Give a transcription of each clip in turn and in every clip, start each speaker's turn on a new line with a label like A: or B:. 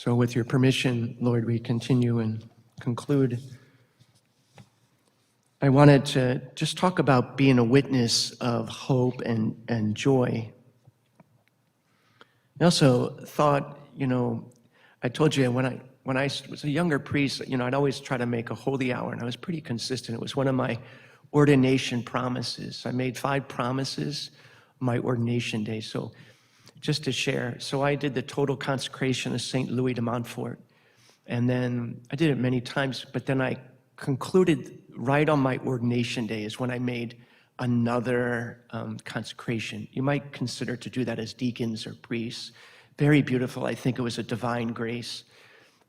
A: So with your permission, Lord, we continue and conclude. I wanted to just talk about being a witness of hope and joy. I also thought, I told you when I was a younger priest, I'd always try to make a holy hour, and I was pretty consistent. It was one of my ordination promises. I made 5 promises on my ordination day. So just to share, so I did the total consecration of St. Louis de Montfort. And then I did it many times, but then I concluded right on my ordination day is when I made another consecration. You might consider to do that as deacons or priests. Very beautiful. I think it was a divine grace.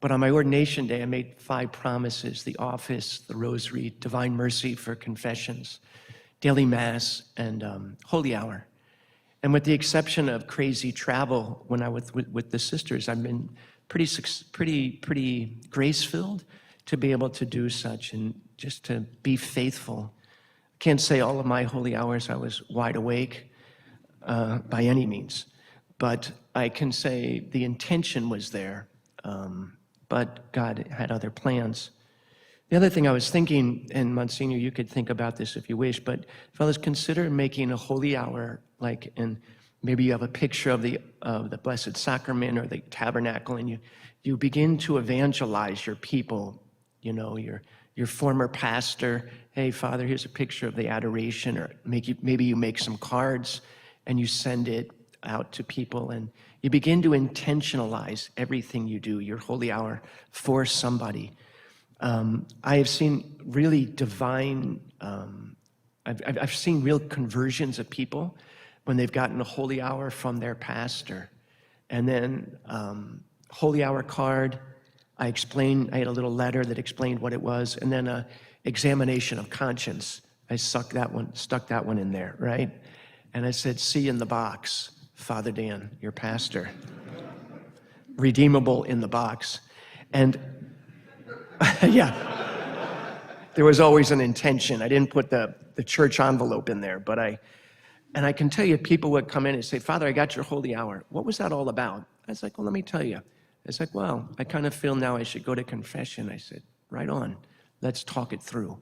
A: But on my ordination day, I made 5 promises: the office, the rosary, divine mercy for confessions, daily mass, and holy hour. And with the exception of crazy travel, when I was with the sisters, I've been pretty grace-filled to be able to do such and just to be faithful. I can't say all of my holy hours I was wide awake by any means, but I can say the intention was there, but God had other plans. The other thing I was thinking, and Monsignor, you could think about this if you wish, but fellas, consider making a holy hour, and maybe you have a picture of the Blessed Sacrament or the tabernacle, and you begin to evangelize your people, your former pastor. Hey, Father, here's a picture of the adoration, or maybe you make some cards and you send it out to people, and you begin to intentionalize everything you do, your holy hour, for somebody. I have seen really divine, I've seen real conversions of people when they've gotten a holy hour from their pastor. And then holy hour card, I had a little letter that explained what it was, and then a examination of conscience. I stuck that one in there, right? And I said, see in the box, Father Dan, your pastor. Redeemable in the box. And yeah, there was always an intention. I didn't put the church envelope in there, and I can tell you, people would come in and say, Father, I got your holy hour. What was that all about? I was like, well, let me tell you. It's like, well, I kind of feel now I should go to confession. I said, right on, let's talk it through.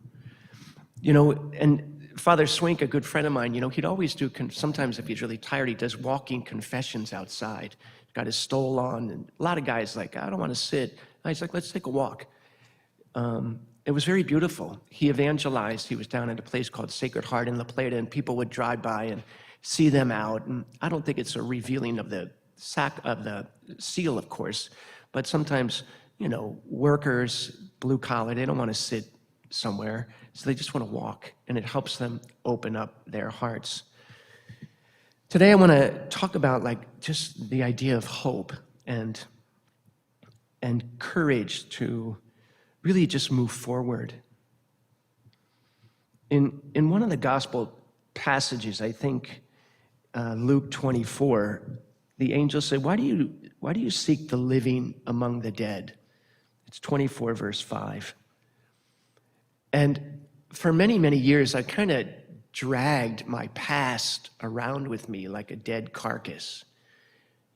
A: And Father Swink, a good friend of mine, he'd always do, sometimes if he's really tired, he does walking confessions outside. He's got his stole on, and a lot of guys like, I don't want to sit. And he's like, let's take a walk. It was very beautiful. He evangelized. He was down at a place called Sacred Heart in La Plata, and people would drive by and see them out. And I don't think it's a revealing of the seal, of course, but sometimes, workers, blue collar, they don't want to sit somewhere, so they just want to walk, and it helps them open up their hearts. Today, I want to talk about just the idea of hope and courage to really just move forward. In one of the gospel passages, I think Luke 24, the angel said, why do you seek the living among the dead? It's 24 verse 5. And for many, many years, I kind of dragged my past around with me like a dead carcass.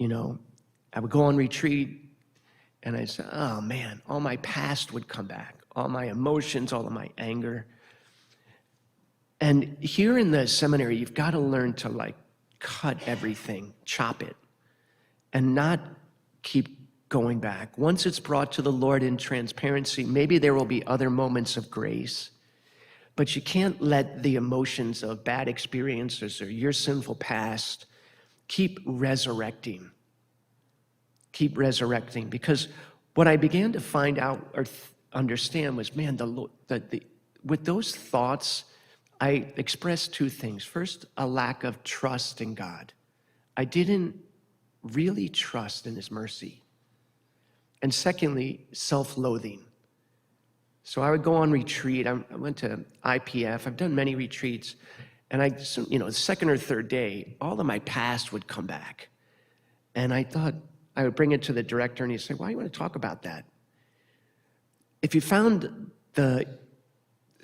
A: I would go on retreat, and I'd say, oh man, all my past would come back, all my emotions, all of my anger. And here in the seminary, you've got to learn to cut everything, chop it, and not keep going back. Once it's brought to the Lord in transparency, maybe there will be other moments of grace, but you can't let the emotions of bad experiences or your sinful past keep resurrecting. Keep resurrecting, because what I began to find out or understand was, man, with those thoughts, I expressed 2 things. First, a lack of trust in God. I didn't really trust in His mercy. And secondly, self-loathing. So I would go on retreat. I went to IPF. I've done many retreats. And the second or third day, all of my past would come back. And I thought, I would bring it to the director, and he'd say, why do you want to talk about that? If you found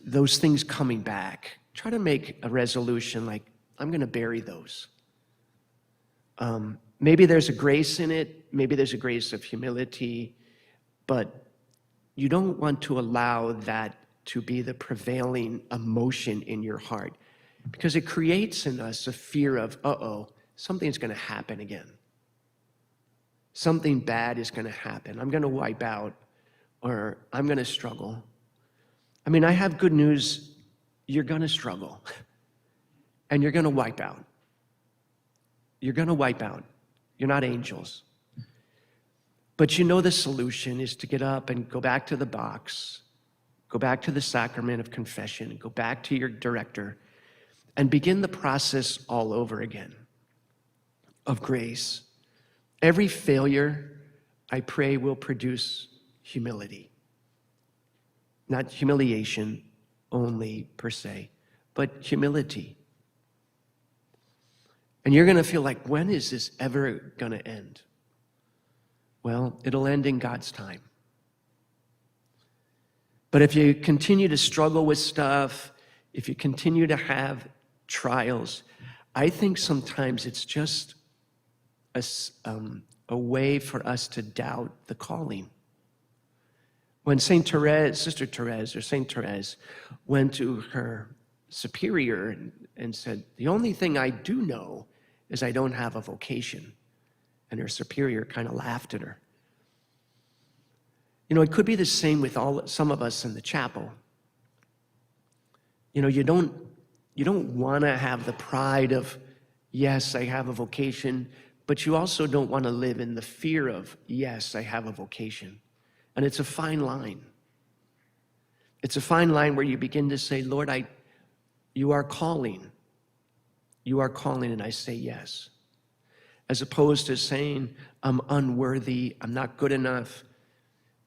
A: those things coming back, try to make a resolution I'm going to bury those. Maybe there's a grace in it. Maybe there's a grace of humility. But you don't want to allow that to be the prevailing emotion in your heart, because it creates in us a fear of, something's going to happen again. Something bad is going to happen. I'm going to wipe out, or I'm going to struggle. I mean, I have good news. You're going to struggle, and you're going to wipe out. You're going to wipe out. You're not angels. But you know the solution is to get up and go back to the box, go back to the sacrament of confession, go back to your director, and begin the process all over again of grace. Every failure, I pray, will produce humility. Not humiliation only per se, but humility. And you're going to feel like, when is this ever going to end? Well, it'll end in God's time. But if you continue to struggle with stuff, if you continue to have trials, I think sometimes it's just a way for us to doubt the calling. When Sister Therese went to her superior and said, the only thing I do know is I don't have a vocation. And her superior kind of laughed at her. You know, it could be the same with some of us in the chapel. You know, you don't want to have the pride of, yes, I have a vocation, but you also don't want to live in the fear of, yes, I have a vocation. And it's a fine line. It's a fine line where you begin to say, Lord, you are calling. You are calling, and I say yes. As opposed to saying, I'm unworthy, I'm not good enough,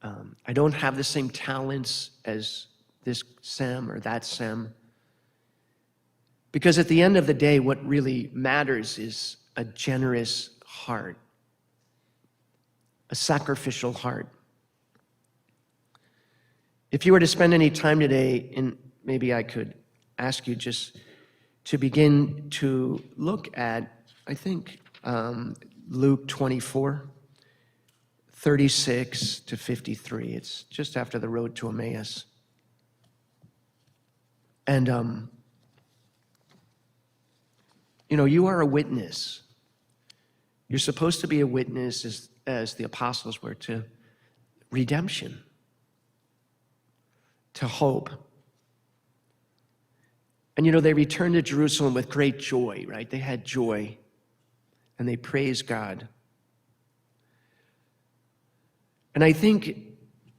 A: I don't have the same talents as this Sam or that Sam. Because at the end of the day, what really matters is a generous heart, a sacrificial heart. If you were to spend any time today, and maybe I could ask you just to begin to look at, I think, Luke 24, 36 to 53. It's just after the road to Emmaus. And, you are a witness. You're supposed to be a witness, as the apostles were, to redemption, to hope. And, they returned to Jerusalem with great joy, right? They had joy, and they praised God. And I think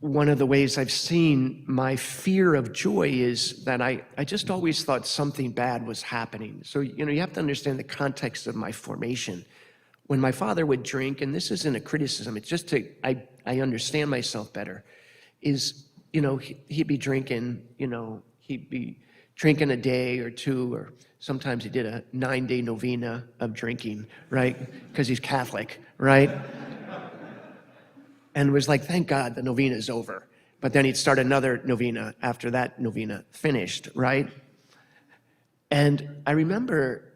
A: one of the ways I've seen my fear of joy is that I just always thought something bad was happening. So, you have to understand the context of my formation. When my father would drink, and this isn't a criticism, it's just I understand myself better, is, he'd be drinking, he'd be drinking a day or two, or sometimes he did a 9-day novena of drinking, right? Because he's Catholic, right? And was like, thank God the novena is over. But then he'd start another novena after that novena finished, right? And I remember,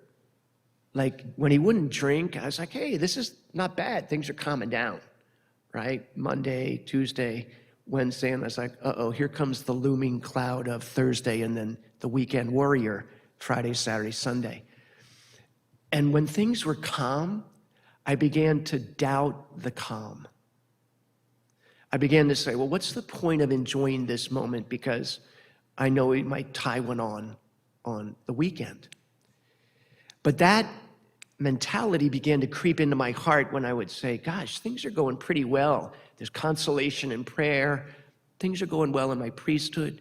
A: like, when he wouldn't drink, I was like, hey, this is not bad. Things are calming down, right? Monday, Tuesday, Wednesday, and I was like, here comes the looming cloud of Thursday, and then the weekend warrior, Friday, Saturday, Sunday. And when things were calm, I began to doubt the calm. I began to say, well, what's the point of enjoying this moment? Because I know he might tie one on the weekend. But that mentality began to creep into my heart when I would say, gosh, things are going pretty well. There's consolation in prayer. Things are going well in my priesthood.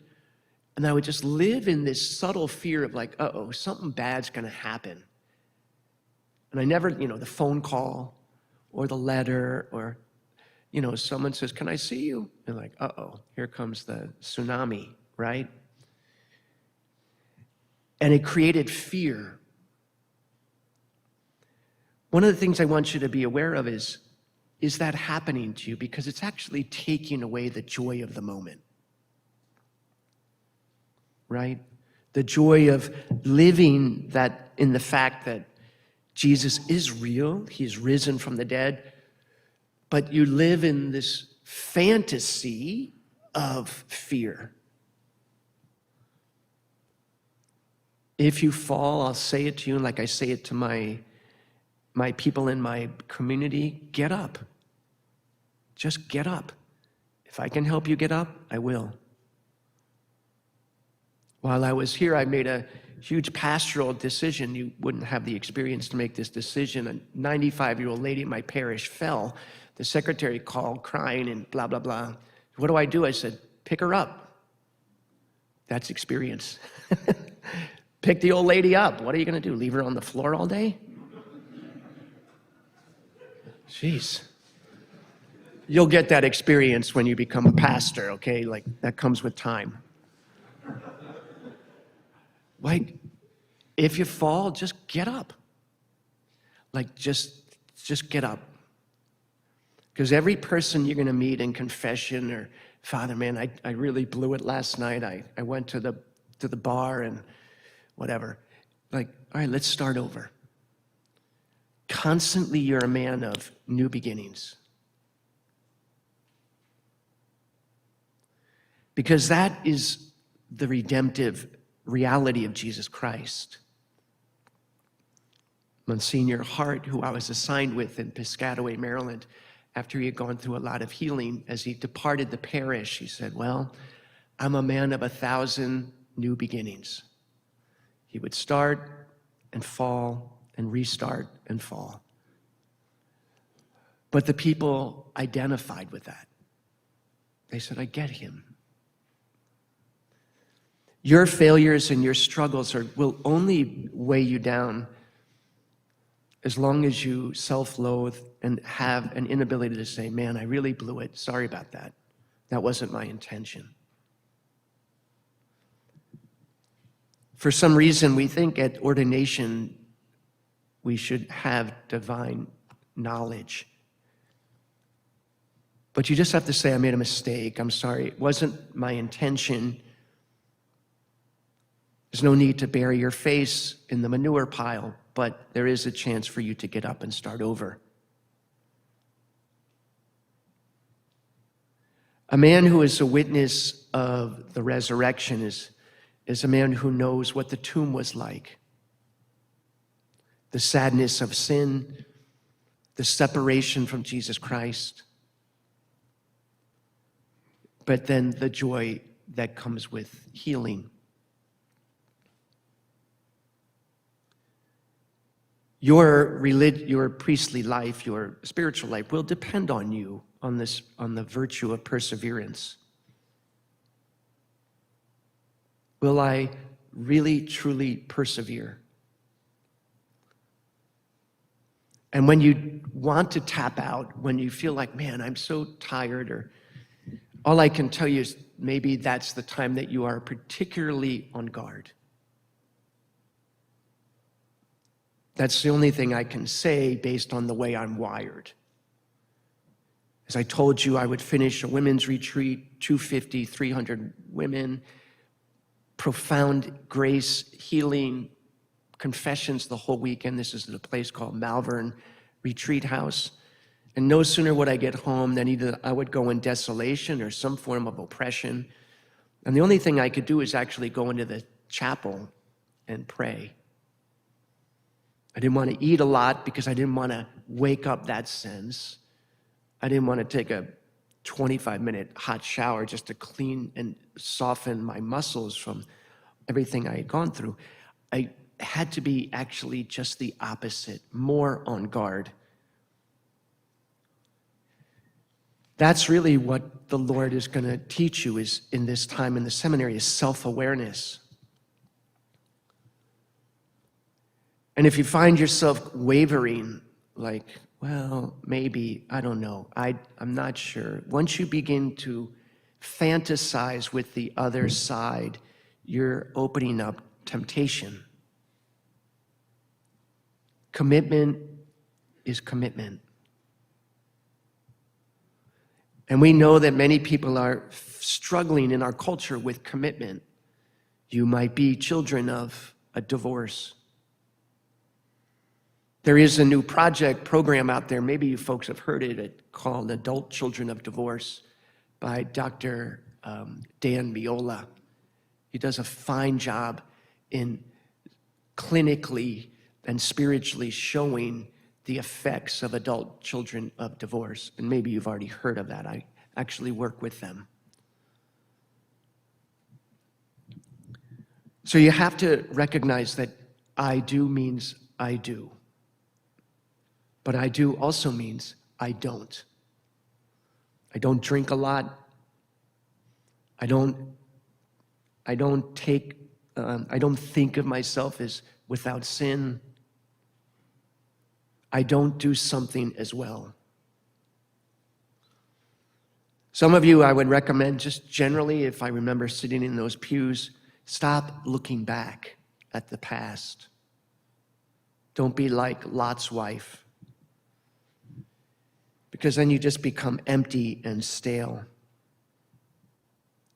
A: And I would just live in this subtle fear of like, something bad's going to happen. And I never, the phone call or the letter or, someone says, can I see you? And like, here comes the tsunami, right? And it created fear. One of the things I want you to be aware of is that happening to you? Because it's actually taking away the joy of the moment, right? The joy of living that in the fact that Jesus is real. He's risen from the dead. But you live in this fantasy of fear. If you fall, I'll say it to you like I say it to my people in my community, get up. Just get up. If I can help you get up, I will. While I was here, I made a huge pastoral decision. You wouldn't have the experience to make this decision. A 95-year-old lady in my parish fell. The secretary called crying and blah, blah, blah. What do? I said, pick her up. That's experience. Pick the old lady up. What are you going to do? Leave her on the floor all day? Jeez. You'll get that experience when you become a pastor, okay? Like, that comes with time. Like, if you fall, just get up. Like, just get up. Because every person you're going to meet in confession or, Father, man, I really blew it last night. I went to the bar and whatever. Like, all right, let's start over. Constantly, you're a man of new beginnings. Because that is the redemptive reality of Jesus Christ. Monsignor Hart, who I was assigned with in Piscataway, Maryland, after he had gone through a lot of healing, as he departed the parish, he said, well, I'm a man of 1,000 new beginnings. He would start and fall and restart and fall. But the people identified with that. They said, I get him. Your failures and your struggles will only weigh you down as long as you self-loathe and have an inability to say, man, I really blew it. Sorry about that. That wasn't my intention. For some reason, we think at ordination we should have divine knowledge. But you just have to say, I made a mistake. I'm sorry. It wasn't my intention. There's no need to bury your face in the manure pile, but there is a chance for you to get up and start over. A man who is a witness of the resurrection is a man who knows what the tomb was like. The sadness of sin, the separation from Jesus Christ, but then the joy that comes with healing. Your priestly life, your spiritual life will depend on you, on the virtue of perseverance. Will I really, truly persevere? And when you want to tap out, when you feel like, man, I'm so tired, or all I can tell you is maybe that's the time that you are particularly on guard. That's the only thing I can say based on the way I'm wired. As I told you, I would finish a women's retreat, 250, 300 women, profound grace, healing, confessions the whole weekend. This is at a place called Malvern Retreat House. And no sooner would I get home than either I would go in desolation or some form of oppression. And the only thing I could do is actually go into the chapel and pray. I didn't want to eat a lot because I didn't want to wake up that sense. I didn't want to take a 25-minute hot shower just to clean and soften my muscles from everything I had gone through. I had to be actually just the opposite, more on guard. That's really what the Lord is going to teach you is in this time in the seminary is self-awareness. And if you find yourself wavering, like, well, maybe, I don't know, I'm not sure. Once you begin to fantasize with the other side, you're opening up temptation. Commitment is commitment. And we know that many people are struggling in our culture with commitment. You might be children of a divorce. There is a new program out there, maybe you folks have heard it, called Adult Children of Divorce by Dr. Dan Miola. He does a fine job in clinically and spiritually showing the effects of adult children of divorce. And maybe you've already heard of that. I actually work with them. So you have to recognize that I do means I do. But I do also means I don't. I don't drink a lot. I don't think of myself as without sin. I don't do something as well. Some of you, I would recommend, just generally, if I remember sitting in those pews, stop looking back at the past. Don't be like Lot's wife, because then you just become empty and stale.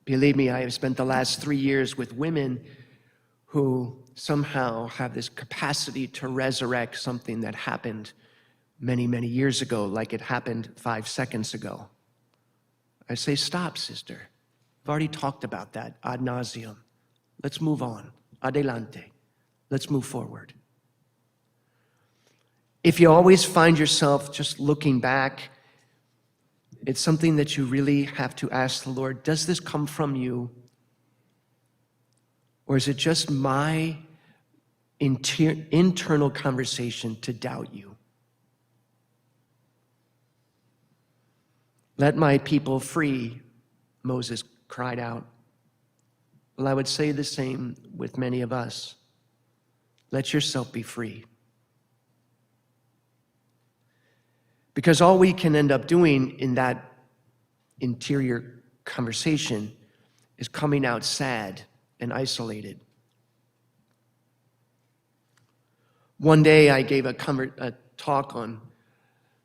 A: Believe me, I have spent the last 3 years with women who somehow have this capacity to resurrect something that happened many, many years ago, like it happened 5 seconds ago. I say, stop, sister. I've already talked about that ad nauseum. Let's move on. Adelante. Let's move forward. If you always find yourself just looking back, it's something that you really have to ask the Lord, does this come from you? Or is it just my internal conversation to doubt you? Let my people free, Moses cried out. Well, I would say the same with many of us. Let yourself be free. Because all we can end up doing in that interior conversation is coming out sad and isolated. One day I gave a talk on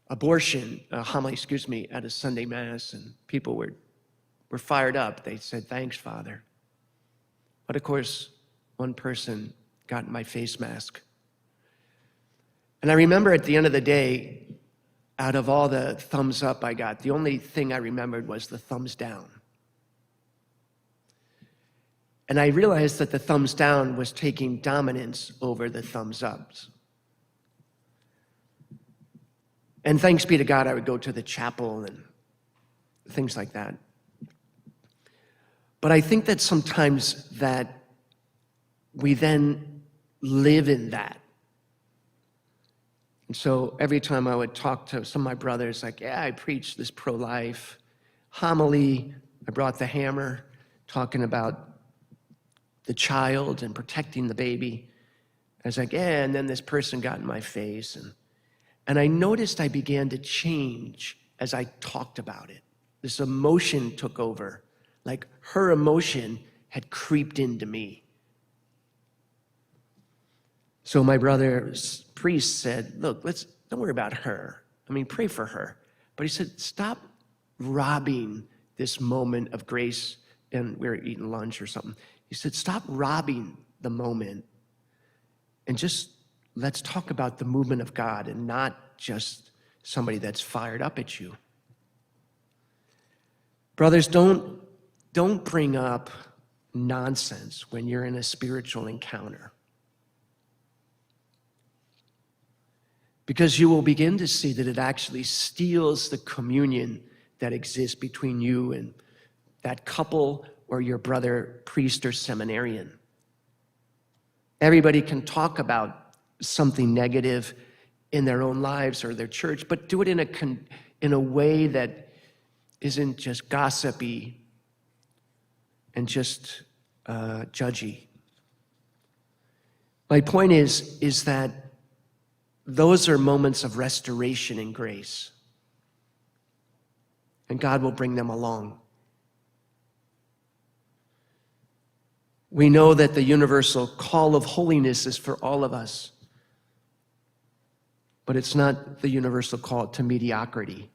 A: abortion, a homily, at a Sunday Mass, and people were fired up. They said, thanks, Father. But of course, one person got my face mask. And I remember at the end of the day, out of all the thumbs up I got, the only thing I remembered was the thumbs down. And I realized that the thumbs down was taking dominance over the thumbs ups. And thanks be to God, I would go to the chapel and things like that. But I think that sometimes that we then live in that. And so every time I would talk to some of my brothers, like, yeah, I preached this pro-life homily. I brought the hammer, talking about the child and protecting the baby. I was like, yeah, and then this person got in my face. And I noticed I began to change as I talked about it. This emotion took over. Like her emotion had creeped into me. So my brother priest said, look, don't worry about her. I mean, pray for her. But he said, stop robbing this moment of grace. And we were eating lunch or something. He said, stop robbing the moment and just let's talk about the movement of God and not just somebody that's fired up at you. Brothers, don't bring up nonsense when you're in a spiritual encounter. Because you will begin to see that it actually steals the communion that exists between you and that couple or your brother, priest or seminarian. Everybody can talk about something negative in their own lives or their church, but do it in a way that isn't just gossipy and just judgy. My point is that those are moments of restoration and grace, and God will bring them along. We know that the universal call of holiness is for all of us, but it's not the universal call to mediocrity.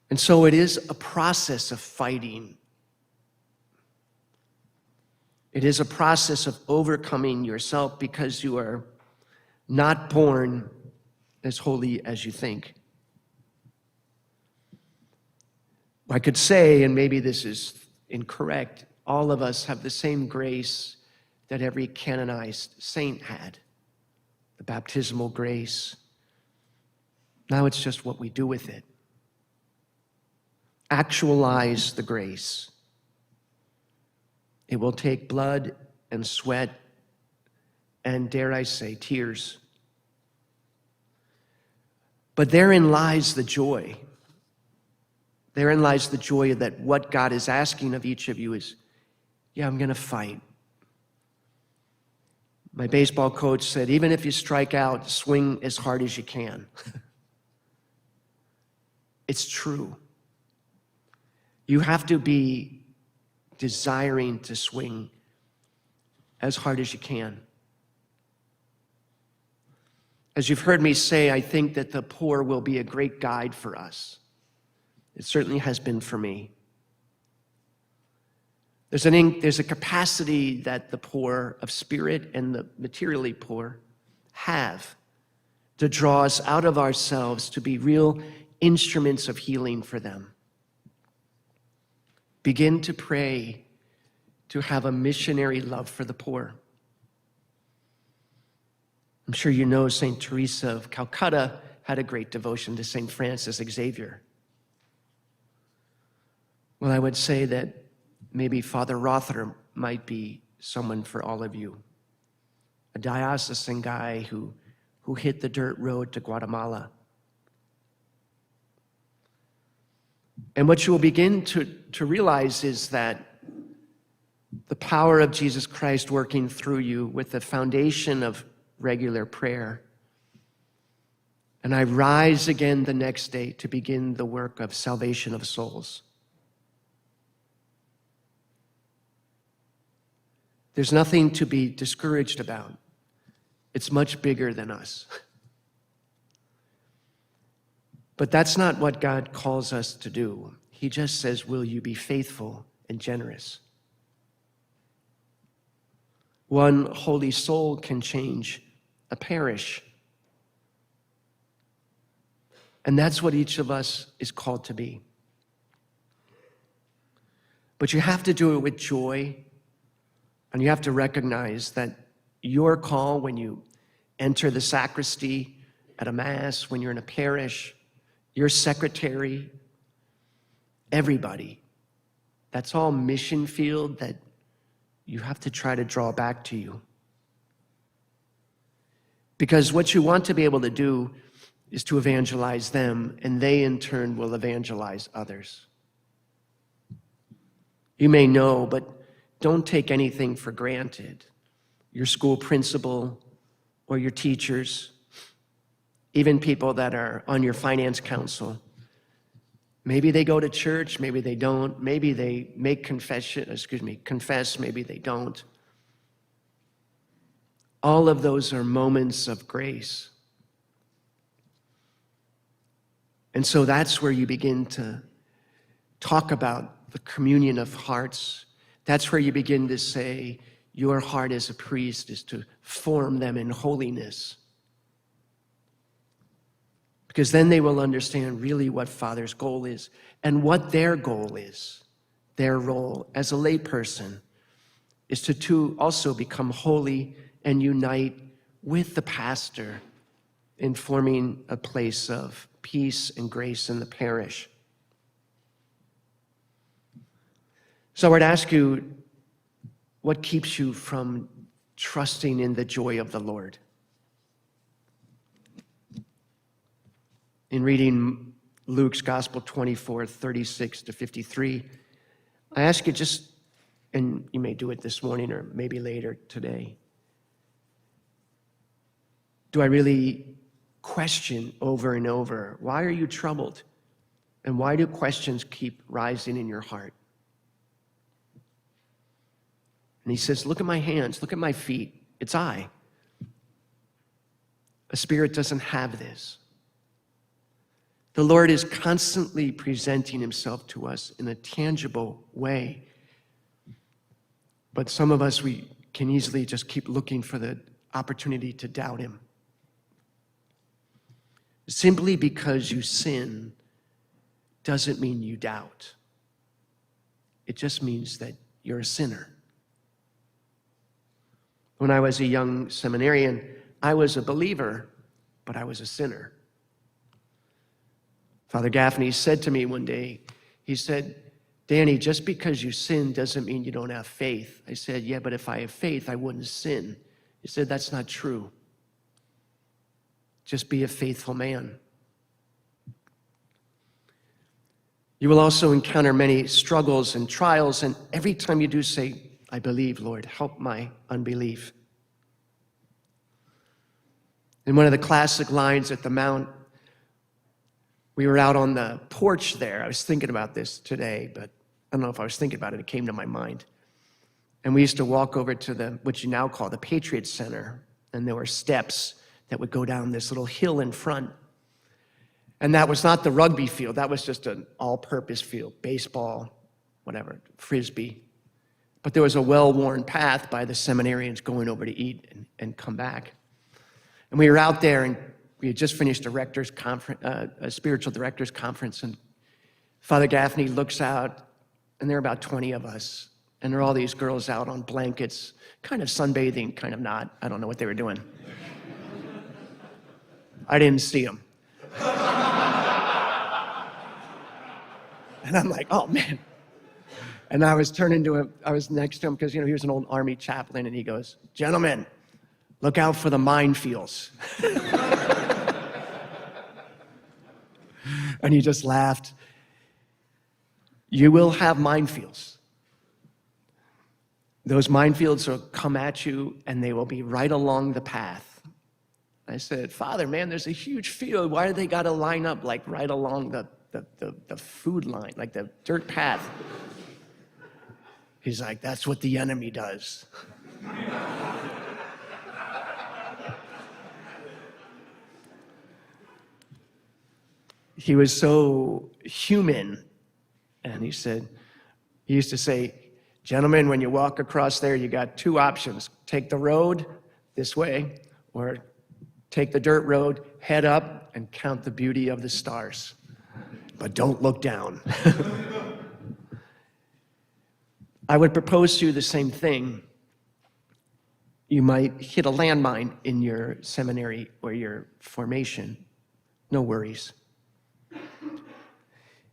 A: And so it is a process of fighting. It is a process of overcoming yourself because you are not born as holy as you think. I could say, and maybe this is incorrect, all of us have the same grace that every canonized saint had, the baptismal grace. Now it's just what we do with it. Actualize the grace. It will take blood and sweat and, dare I say, tears. But therein lies the joy. Therein lies the joy that what God is asking of each of you is, yeah, I'm going to fight. My baseball coach said, even if you strike out, swing as hard as you can. It's true. You have to be desiring to swing as hard as you can. As you've heard me say, I think that the poor will be a great guide for us. It certainly has been for me. There's a capacity that the poor of spirit and the materially poor have to draw us out of ourselves to be real instruments of healing for them. Begin to pray to have a missionary love for the poor. I'm sure you know St. Teresa of Calcutta had a great devotion to St. Francis Xavier. Well, I would say that maybe Father Rother might be someone for all of you. A diocesan guy who hit the dirt road to Guatemala. And what you will begin to realize is that the power of Jesus Christ working through you with the foundation of regular prayer. And I rise again the next day to begin the work of salvation of souls. There's nothing to be discouraged about. It's much bigger than us. But that's not what God calls us to do. He just says, will you be faithful and generous? One holy soul can change a parish. And that's what each of us is called to be. But you have to do it with joy, and you have to recognize that your call when you enter the sacristy at a mass, when you're in a parish, your secretary, everybody, that's all mission field that you have to try to draw back to you. Because what you want to be able to do is to evangelize them, and they in turn will evangelize others. You may know, but don't take anything for granted. Your school principal or your teachers, even people that are on your finance council. Maybe they go to church, maybe they don't. Maybe they make confess, maybe they don't. All of those are moments of grace. And so that's where you begin to talk about the communion of hearts. That's where you begin to say, your heart as a priest is to form them in holiness. Because then they will understand really what Father's goal is and what their goal is. Their role as a layperson is to also become holy and unite with the pastor in forming a place of peace and grace in the parish. So I would ask you, what keeps you from trusting in the joy of the Lord? In reading Luke's Gospel 24, 36 to 53, I ask you just, and you may do it this morning or maybe later today, do I really question over and over, why are you troubled? And why do questions keep rising in your heart? And he says, look at my hands, look at my feet. It's I. A spirit doesn't have this. The Lord is constantly presenting himself to us in a tangible way. But some of us, we can easily just keep looking for the opportunity to doubt him. Simply because you sin doesn't mean you doubt. It just means that you're a sinner. When I was a young seminarian, I was a believer, but I was a sinner. Father Gaffney said to me one day, he said, Danny, just because you sin doesn't mean you don't have faith. I said, yeah, but if I have faith, I wouldn't sin. He said, that's not true. Just be a faithful man. You will also encounter many struggles and trials, and every time you do, say, I believe, Lord, help my unbelief. In one of the classic lines at the Mount, we were out on the porch there. I was thinking about this today, but I don't know if I was thinking about it. It came to my mind. And we used to walk over to what you now call the Patriot Center, and there were steps that would go down this little hill in front. And that was not the rugby field. That was just an all-purpose field, baseball, whatever, frisbee. But there was a well-worn path by the seminarians going over to eat and come back. And we were out there, and we had just finished a rector's conference, a spiritual director's conference, and Father Gaffney looks out, and there are about 20 of us, and there are all these girls out on blankets, kind of sunbathing, kind of not. I don't know what they were doing. I didn't see them. And I'm like, oh, man. And I was turning to him. I was next to him because, he was an old Army chaplain, and he goes, gentlemen, look out for the minefields. And he just laughed. You will have minefields. Those minefields will come at you, and they will be right along the path. I said, Father, man, there's a huge field. Why do they got to line up like right along the food line, like the dirt path? He's like, that's what the enemy does. He was so human. And he used to say, gentlemen, when you walk across there, you got two options. Take the road this way, or take the dirt road, head up, and count the beauty of the stars. But don't look down. I would propose to you the same thing. You might hit a landmine in your seminary or your formation. No worries.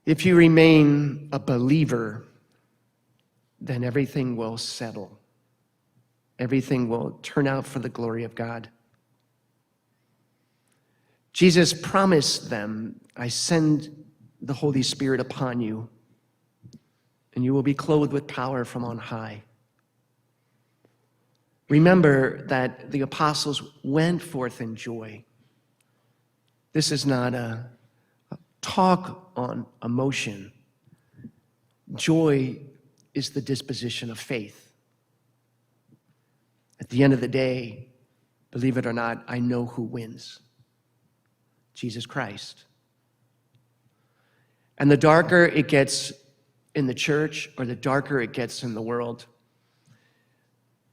A: If you remain a believer, then everything will settle. Everything will turn out for the glory of God. Jesus promised them, I send the Holy Spirit upon you, and you will be clothed with power from on high. Remember that the apostles went forth in joy. This is not a talk on emotion. Joy is the disposition of faith. At the end of the day, believe it or not, I know who wins. Jesus Christ. And the darker it gets in the church, or the darker it gets in the world,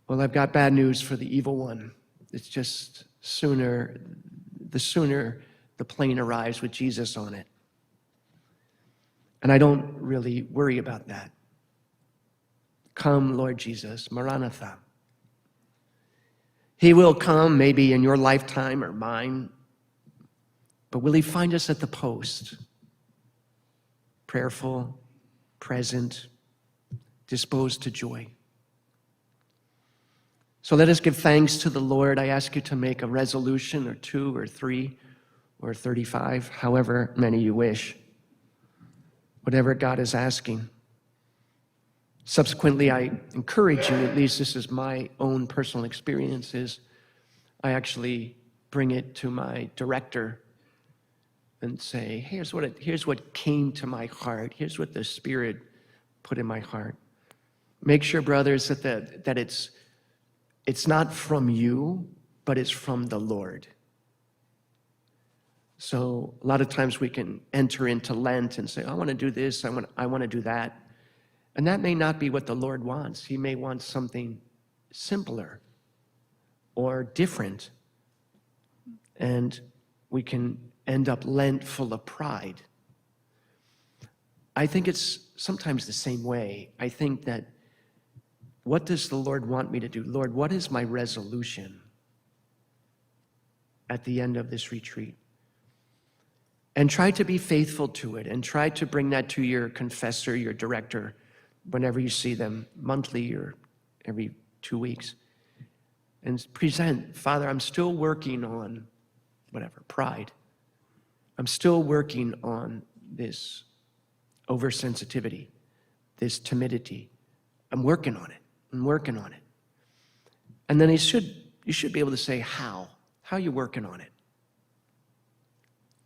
A: well, I've got bad news for the evil one. It's just the sooner the plane arrives with Jesus on it. And I don't really worry about that. Come, Lord Jesus, Maranatha. He will come maybe in your lifetime or mine, but will he find us at the post? Prayerful, present, disposed to joy. So let us give thanks to the Lord. I ask you to make a resolution, or 2 or 3 or 35, however many you wish. Whatever God is asking. Subsequently, I encourage you, at least this is my own personal experiences, I actually bring it to my director and say, here's what came to my heart. Here's what the Spirit put in my heart. Make sure, brothers, that it's not from you, but it's from the Lord. So a lot of times we can enter into Lent and say, I want to do this, I want to do that. And that may not be what the Lord wants. He may want something simpler or different. And we can end up Lent full of pride. I think it's sometimes the same way. I think that, what does the Lord want me to do? Lord, what is my resolution at the end of this retreat? And try to be faithful to it, and try to bring that to your confessor, your director, whenever you see them, monthly or every 2 weeks. And present, Father, I'm still working on whatever, pride. I'm still working on this oversensitivity, this timidity. I'm working on it. I'm working on it. And then you should be able to say, how? How are you working on it?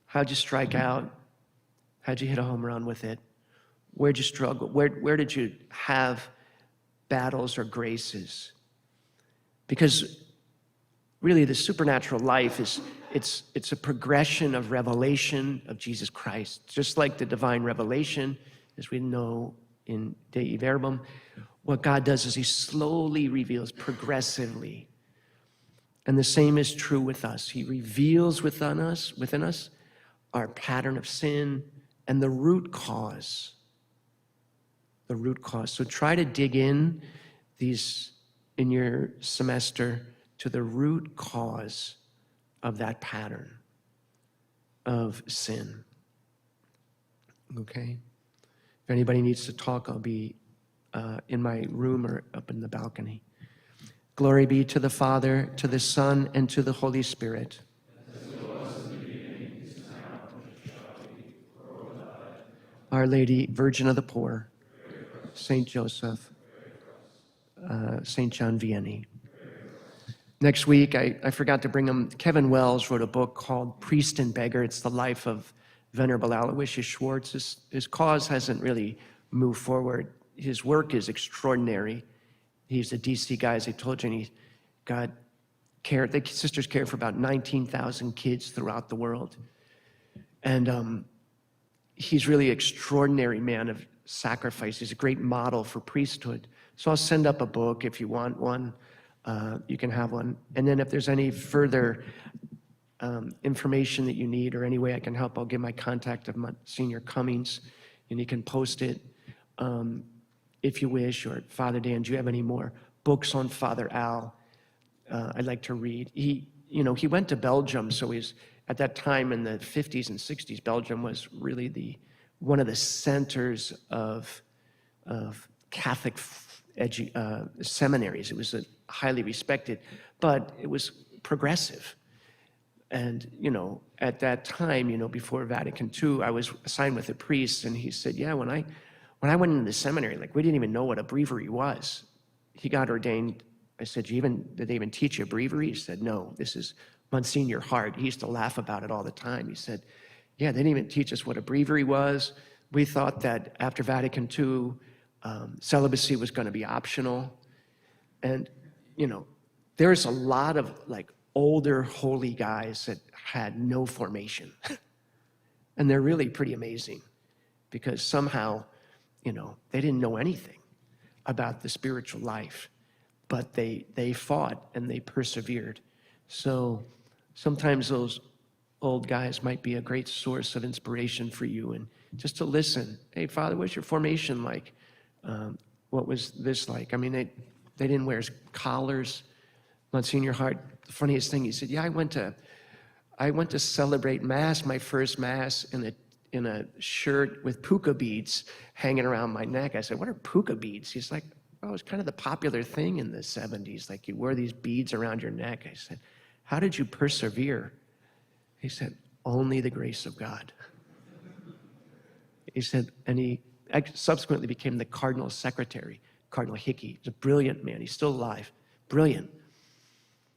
A: How'd you strike out? How'd you hit a home run with it? Where'd you struggle? Where did you have battles or graces? Because really the supernatural life is, it's a progression of revelation of Jesus Christ. Just like the divine revelation, as we know in Dei Verbum, what God does is he slowly reveals progressively. And the same is true with us. He reveals within us our pattern of sin and the root cause. The root cause. So try to dig in your semester to the root cause of that pattern of sin. Okay? If anybody needs to talk, I'll be in my room or up in the balcony. Glory be to the Father, to the Son, and to the Holy Spirit. Our Lady, Virgin of the Poor, Saint Joseph, Saint John Vianney. Next week, I forgot to bring him. Kevin Wells wrote a book called Priest and Beggar. It's the life of Venerable Aloysius Schwartz. His cause hasn't really moved forward. His work is extraordinary. He's a DC guy, as I told you, and he got care. The sisters care for about 19,000 kids throughout the world. And he's really an extraordinary man of sacrifice. He's a great model for priesthood. So I'll send up a book if you want one. You can have one. And then if there's any further information that you need or any way I can help, I'll give my contact of Monsignor Cummings, and you can post it if you wish. Or Father Dan, do you have any more books on Father Al? I'd like to read. He went to Belgium, so he's at that time in the 50s and 60s. Belgium was really one of the centers of Catholic seminaries. It was highly respected, but it was progressive. And, at that time, before Vatican II, I was assigned with a priest, and he said, yeah, when I went into the seminary, we didn't even know what a breviary was. He got ordained. I said, did they even teach you a breviary? He said, no, this is Monsignor Hart. He used to laugh about it all the time. He said, yeah, they didn't even teach us what a breviary was. We thought that after Vatican II, celibacy was going to be optional. And, there's a lot of older holy guys that had no formation. And they're really pretty amazing because somehow, they didn't know anything about the spiritual life, but they fought and they persevered. So sometimes those old guys might be a great source of inspiration for you, and just to listen. Hey, Father, what's your formation like? What was this like? I mean, they didn't wear collars. Monsignor Hart, the funniest thing, he said, yeah, I went to celebrate Mass, my first Mass, in a shirt with puka beads hanging around my neck. I said, what are puka beads? He's like, oh, it's kind of the popular thing in the 70s. You wear these beads around your neck. I said, how did you persevere? He said, only the grace of God. He said, and he subsequently became the Cardinal Secretary, Cardinal Hickey. He's a brilliant man. He's still alive. Brilliant.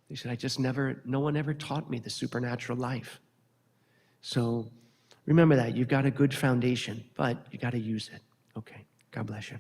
A: He said, no one ever taught me the supernatural life. So remember that. You've got a good foundation, but you got to use it. Okay. God bless you.